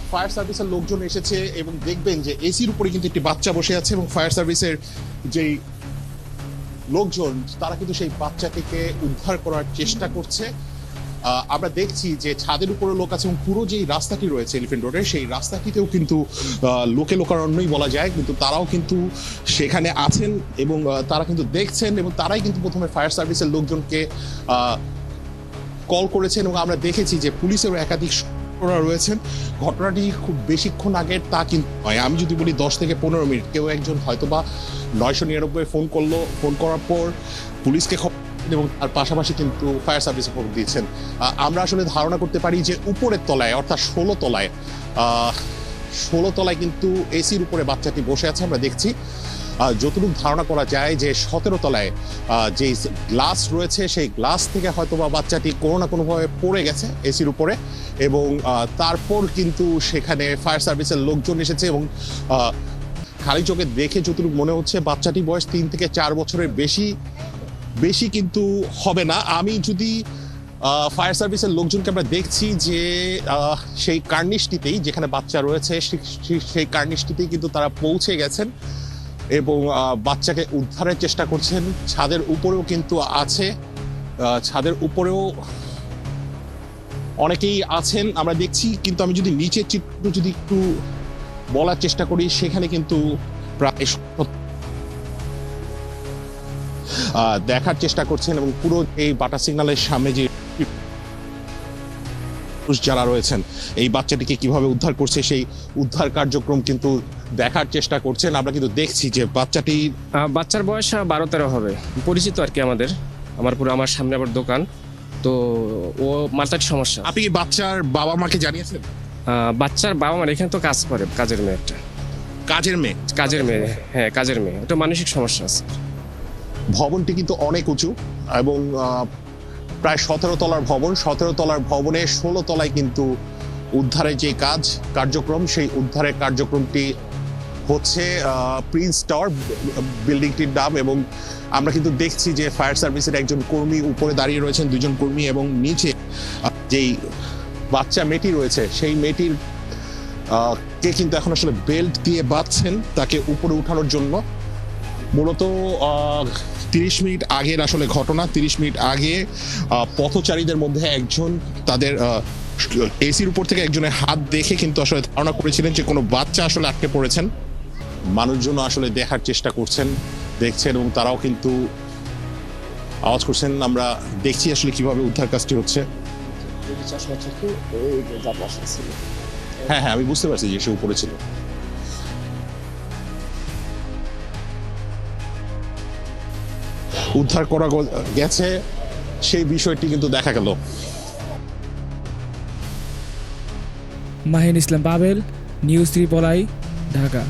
Fire সার্ভিসের লোকজন এসেছে এবং দেখবেন যে এসির উপরে কিন্তু একটি বাচ্চা বসে আছে এবং ফায়ার সার্ভিসের যেই লোকজন তারা কিন্তু সেই বাচ্চাটিকে উদ্ধার করার চেষ্টা করছে। আমরা দেখছি যে ছাদের উপরে লোক আছে এবং পুরো যেই রাস্তাটি রয়েছে এলিফ্যান্ট রোডের সেই রাস্তাটিতেও কিন্তু লোকে লোকারণ্যই বলা যায়, কিন্তু তারাও কিন্তু সেখানে আছেন এবং তারা কিন্তু দেখছেন এবং তারাই কিন্তু প্রথমে ফায়ার সার্ভিসের লোকজনকে কল করেছেন এবং আমরা দেখেছি যে পুলিশেরও একাধিক রয়েছেন। ঘটনাটি খুব বেশিক্ষণ আগের তা কিন্তু নয়, আমি যদি বলি 10 থেকে 15 মিনিট। কেউ একজন হয়তোবা 999 ফোন করলো, ফোন করার পর পুলিশকে এবং তার পাশাপাশি কিন্তু ফায়ার সার্ভিসে খবর দিয়েছেন। আমরা আসলে ধারণা করতে পারি যে উপরের তলায় অর্থাৎ 16 তলায় কিন্তু এসির উপরে বাচ্চাটি বসে আছে। আমরা দেখছি যতটুকু ধারণা করা যায় যে 17 তলায় যে গ্লাস রয়েছে সেই গ্লাস থেকে হয়তোবা বাচ্চাটি কোনো না কোনোভাবে পড়ে গেছে এসির উপরে এবং তারপর কিন্তু সেখানে ফায়ার সার্ভিসের লোকজন এসেছে এবং খালি চোখে দেখে যতটুকু মনে হচ্ছে বাচ্চাটি বয়স 3 থেকে 4 বছরের বেশি কিন্তু হবে না। আমি যদি ফায়ার সার্ভিসের লোকজনকে আমরা দেখছি যে সেই কার্নিশটিতেই যেখানে বাচ্চা রয়েছে সেই কার্নিশটিতেই কিন্তু তারা পৌঁছে গেছেন এবং বাচ্চাকে উদ্ধারের চেষ্টা করছেন। ছাদের উপরেও কিন্তু আছে, ছাদের উপরেও অনেকেই আছেন আমরা দেখছি, কিন্তু আমি যদি নিচের চিত্র যদি একটু বলার চেষ্টা করি সেখানে কিন্তু প্রায় দেখার চেষ্টা করছেন এবং পুরো এই বাটা সিগন্যালের সামনে যে যারা রয়েছেন এই বাচ্চাটিকে কিভাবে উদ্ধার করছে সেই উদ্ধার কার্যক্রম কিন্তু দেখার চেষ্টা করছেন। আমরা কিন্তু দেখছি যে বাচ্চার বয়স 12-13 হবে, পরিচিত আর কি আমার সামনে আবার দোকান, তো ও মাথার সমস্যা। আপনি কি বাচ্চার বাবা মাকে জানিয়েছেন? বাচ্চার বাবা মার এখানে তো কাজ করে, কাজের মেয়ে একটা। কাজের মেয়ে হ্যাঁ, কাজের মেয়ে, একটা মানসিক সমস্যা আছে। ভবনটি কিন্তু অনেক উঁচু এবং প্রায় 17 তলার ভবন। 17 তলার ভবনে 16 তলায় কিন্তু উদ্ধারের যে কার্যক্রম সেই উদ্ধারের কার্যক্রমটি হচ্ছে। প্রিন্স টাওয়ার বিল্ডিংটির নাম এবং আমরা কিন্তু দেখছি যে ফায়ার সার্ভিসের একজন কর্মী উপরে দাঁড়িয়ে রয়েছেন, 2 জন কর্মী এবং নিচে যেই বাচ্চা মেয়েটি রয়েছে সেই মেয়েটির কে কিন্তু এখন আসলে বেল্ট দিয়ে বাঁধছেন তাকে উপরে উঠানোর জন্য। মূলত 30 মিনিট আগের আসলে ঘটনা। 30 মিনিট আগে পথচারীদের মধ্যে একজন তাদের এসির উপর থেকে একজনের হাত দেখে কিন্তু আসলে ধারণা করেছিলেন যে কোনো বাচ্চা আসলে আটকে পড়েছেন। মানুষজন আসলে দেখার চেষ্টা দেখছেন এবং তারাও কিন্তু আওয়াজ করছেন। আমরা দেখছি আসলে কিভাবে উদ্ধার কাজটি হচ্ছে। হ্যাঁ, আমি বুঝতে পারছি যে সে উপরে ছিল। উদ্ধার করা গেছে সেই বিষয়টি কিন্তু দেখা গেল। মাহিন ইসলাম পাবেল, নিউজ 3 ঢাকা।